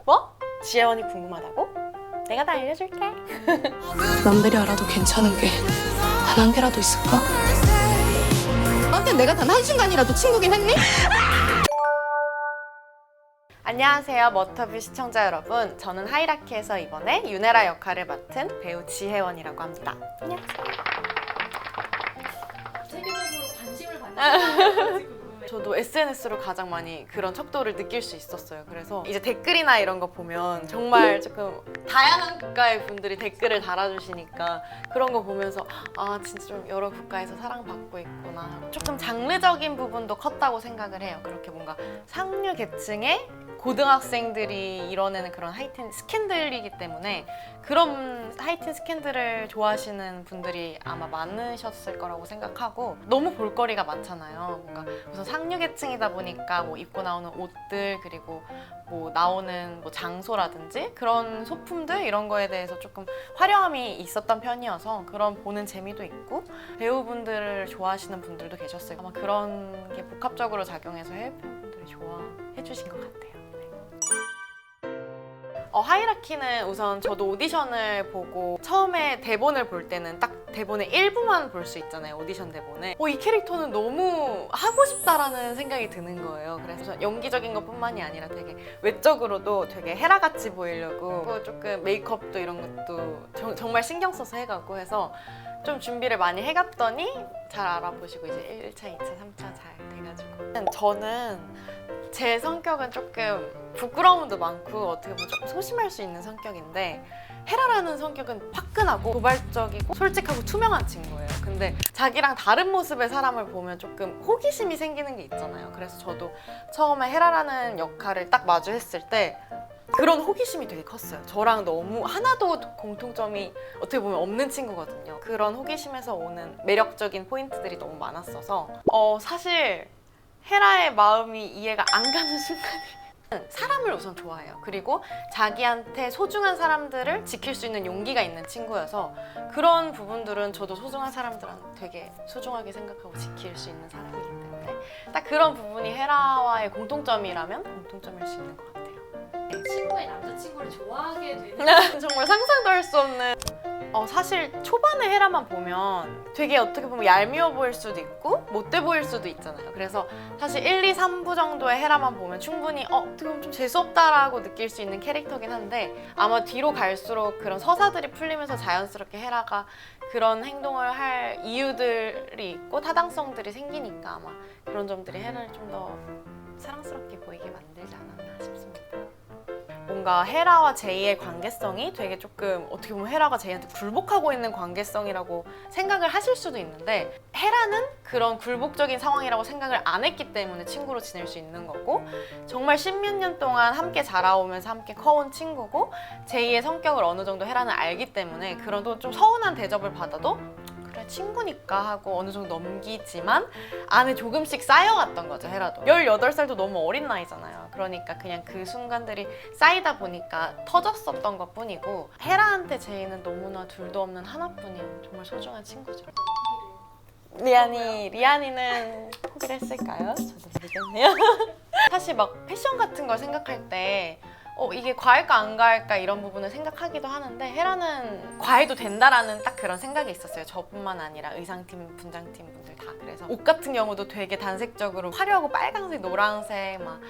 뭐? 지혜원이 궁금하다고? 내가 다 알려줄게. 남들이 알아도 괜찮은 게 단 한 개라도 있을까? 너한테 내가 단 한순간이라도 친구긴 했니? 안녕하세요, 머터뷰 시청자 여러분. 저는 하이라키에서 이번에 유네라 역할을 맡은 배우 지혜원이라고 합니다. 안녕하세요. 세계적으로 관심을 받는 저도 SNS로 가장 많이 그런 척도를 느낄 수 있었어요. 그래서 이제 댓글이나 이런 거 보면 정말 조금 다양한 국가의 분들이 댓글을 달아주시니까 그런 거 보면서 아 진짜 좀 여러 국가에서 사랑받고 있구나. 조금 장르적인 부분도 컸다고 생각을 해요. 그렇게 뭔가 상류 계층의 고등학생들이 이뤄내는 그런 하이틴 스캔들이기 때문에 그런 하이틴 스캔들을 좋아하시는 분들이 아마 많으셨을 거라고 생각하고, 너무 볼거리가 많잖아요. 뭔가 우선 상류 계층이다 보니까 뭐 입고 나오는 옷들, 그리고 뭐 나오는 뭐 장소라든지 그런 소품들 이런 거에 대해서 조금 화려함이 있었던 편이어서 그런 보는 재미도 있고, 배우분들을 좋아하시는 분들도 계셨어요. 아마 그런 게 복합적으로 작용해서 해외 팬분들이 좋아해 주신 것 같아요. 하이라키는 우선 저도 오디션을 보고 처음에 대본을 볼 때는 딱 대본의 일부만 볼 수 있잖아요, 오디션 대본에. 이 캐릭터는 너무 하고 싶다라는 생각이 드는 거예요. 그래서 연기적인 것뿐만이 아니라 되게 외적으로도 되게 헤라같이 보이려고 조금 메이크업도 이런 것도 정말 신경 써서 해가고 해서 좀 준비를 많이 해갔더니 잘 알아보시고 이제 1차, 2차, 3차 잘 돼가지고. 저는 제 성격은 조금 부끄러움도 많고 어떻게 보면 조금 소심할 수 있는 성격인데, 헤라라는 성격은 화끈하고 도발적이고 솔직하고 투명한 친구예요. 근데 자기랑 다른 모습의 사람을 보면 조금 호기심이 생기는 게 있잖아요. 그래서 저도 처음에 헤라라는 역할을 딱 마주했을 때 그런 호기심이 되게 컸어요. 저랑 너무 하나도 공통점이 어떻게 보면 없는 친구거든요. 그런 호기심에서 오는 매력적인 포인트들이 너무 많았어서 사실 헤라의 마음이 이해가 안 가는 순간이 사람을 우선 좋아해요. 그리고 자기한테 소중한 사람들을 지킬 수 있는 용기가 있는 친구여서 그런 부분들은 저도 소중한 사람들한테 되게 소중하게 생각하고 지킬 수 있는 사람이기 때문에 딱 그런 부분이 헤라와의 공통점이라면 공통점일 수 있는 것 같아요. 친구의 남자친구를 좋아하게 되는 정말 상상도 할 수 없는. 사실 초반에 헤라만 보면 되게 어떻게 보면 얄미워 보일 수도 있고 못돼 보일 수도 있잖아요. 그래서 사실 1, 2, 3부 정도의 헤라만 보면 충분히 어떻게 보면 좀 재수없다라고 느낄 수 있는 캐릭터긴 한데, 아마 뒤로 갈수록 그런 서사들이 풀리면서 자연스럽게 헤라가 그런 행동을 할 이유들이 있고 타당성들이 생기니까 아마 그런 점들이 헤라를 좀 더 사랑스럽게 보이게 만들지 않았나 싶습니다. 뭔가 헤라와 제이의 관계성이 되게 조금 어떻게 보면 헤라가 제이한테 굴복하고 있는 관계성이라고 생각을 하실 수도 있는데, 헤라는 그런 굴복적인 상황이라고 생각을 안 했기 때문에 친구로 지낼 수 있는 거고, 정말 십몇 년 동안 함께 자라오면서 함께 커온 친구고, 제이의 성격을 어느 정도 헤라는 알기 때문에 그런 좀 서운한 대접을 받아도 그래 친구니까 하고 어느 정도 넘기지만 안에 조금씩 쌓여갔던 거죠. 헤라도 18살도 너무 어린 나이잖아요. 그러니까 그냥 그 순간들이 쌓이다 보니까 터졌었던 것 뿐이고, 헤라한테 제이는 너무나 둘도 없는 하나뿐인 정말 소중한 친구죠. 리안이는 포기를 했을까요? 저도 모르겠네요. 사실 막 패션 같은 걸 생각할 때 이게 과할까 안 과할까 이런 부분을 생각하기도 하는데, 헤라는 과해도 된다라는 딱 그런 생각이 있었어요. 저뿐만 아니라 의상팀, 분장팀 분들 다. 그래서 옷 같은 경우도 되게 단색적으로 화려하고 빨간색, 노란색 막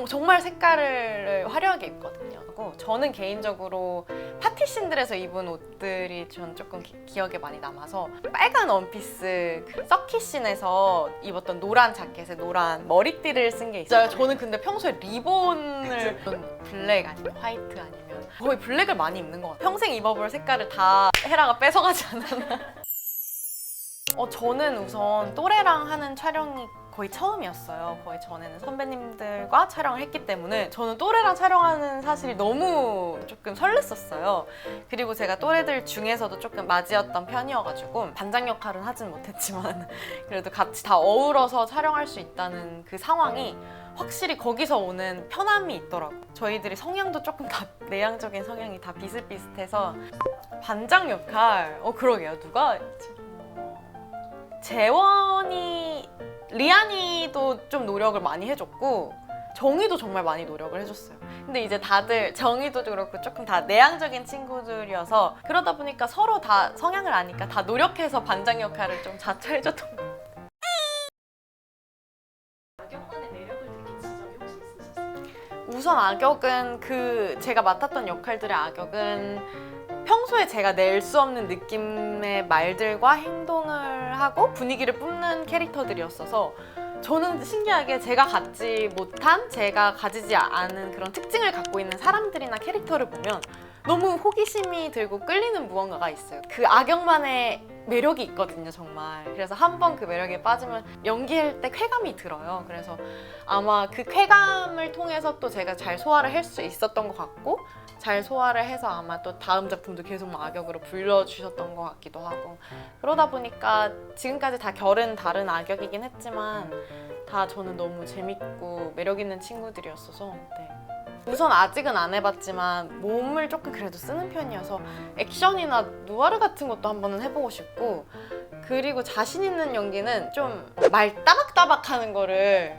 정말 색깔을 화려하게 입거든요. 저는 개인적으로 파티씬들에서 입은 옷들이 전 조금 기억에 많이 남아서, 빨간 원피스 서킷씬에서 입었던 노란 자켓에 노란 머리띠를 쓴 게 있어요. 저는 근데 평소에 리본을 블랙 아니면 화이트 아니면 거의 블랙을 많이 입는 것 같아요. 평생 입어볼 색깔을 다 헤라가 뺏어가지 않았나. 저는 우선 또래랑 하는 촬영이 거의 처음이었어요. 거의 전에는 선배님들과 촬영을 했기 때문에 저는 또래랑 촬영하는 사실이 너무 조금 설렜었어요. 그리고 제가 또래들 중에서도 조금 맞이였던 편이어가지고 반장 역할은 하진 못했지만 그래도 같이 다 어우러서 촬영할 수 있다는 그 상황이 확실히 거기서 오는 편함이 있더라고요. 저희들이 성향도 조금 다 내향적인 성향이 다 비슷비슷해서 반장 역할, 그러게요. 누가 재원이, 리안이도 좀 노력을 많이 해줬고 정희도 정말 많이 노력을 해줬어요. 근데 이제 다들 정의도 그렇고 조금 다 내향적인 친구들이어서 그러다 보니까 서로 다 성향을 아니까 다 노력해서 반장 역할을 좀 자처해줬던 것 같아요. 악역만의 매력을 느낀 지점이 혹시 있으셨어요? 우선 악역은 제가 맡았던 역할들의 악역은 평소에 제가 낼 수 없는 느낌의 말들과 행동을 하고 분위기를 뿜는 캐릭터들이었어서 저는 신기하게 제가 갖지 못한, 제가 가지지 않은 그런 특징을 갖고 있는 사람들이나 캐릭터를 보면 너무 호기심이 들고 끌리는 무언가가 있어요. 그 악역만의 매력이 있거든요, 정말. 그래서 한번 그 매력에 빠지면 연기할 때 쾌감이 들어요. 그래서 아마 그 쾌감을 통해서 또 제가 잘 소화를 할 수 있었던 것 같고 잘 소화를 해서 아마 또 다음 작품도 계속 악역으로 불러주셨던 것 같기도 하고 그러다 보니까 지금까지 다 결은 다른 악역이긴 했지만 다 저는 너무 재밌고 매력 있는 친구들이었어서 네. 우선 아직은 안 해봤지만 몸을 조금 그래도 쓰는 편이어서 액션이나 누아르 같은 것도 한번은 해보고 싶고 그리고 자신 있는 연기는 좀 말 따박따박 하는 거를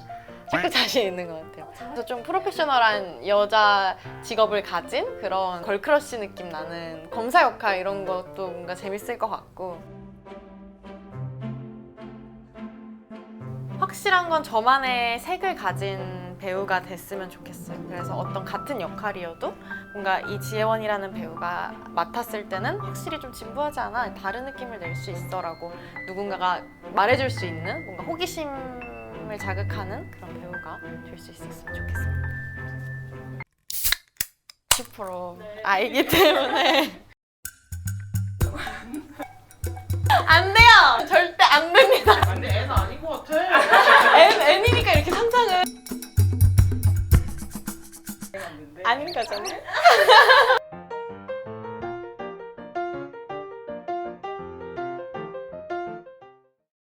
조금 자신 있는 것 같아요. 그래서 좀 프로페셔널한 여자 직업을 가진 그런 걸크러쉬 느낌 나는 검사 역할 이런 것도 뭔가 재밌을 것 같고 확실한 건 저만의 색을 가진 배우가 됐으면 좋겠어요. 그래서 어떤 같은 역할이어도 뭔가 이 지혜원이라는 배우가 맡았을 때는 확실히 좀 진부하지 않아 다른 느낌을 낼 수 있어라고 누군가가 말해줄 수 있는 뭔가 호기심을 자극하는 그런 배우가 될 수 있었으면 좋겠습니다. 10% 아이기 때문에 안 돼요! 절대 안 됩니다. 근데 애는 아닌 것 같아. N이니까 이렇게 상상을 애는 안 된대. 아닌 거잖아요.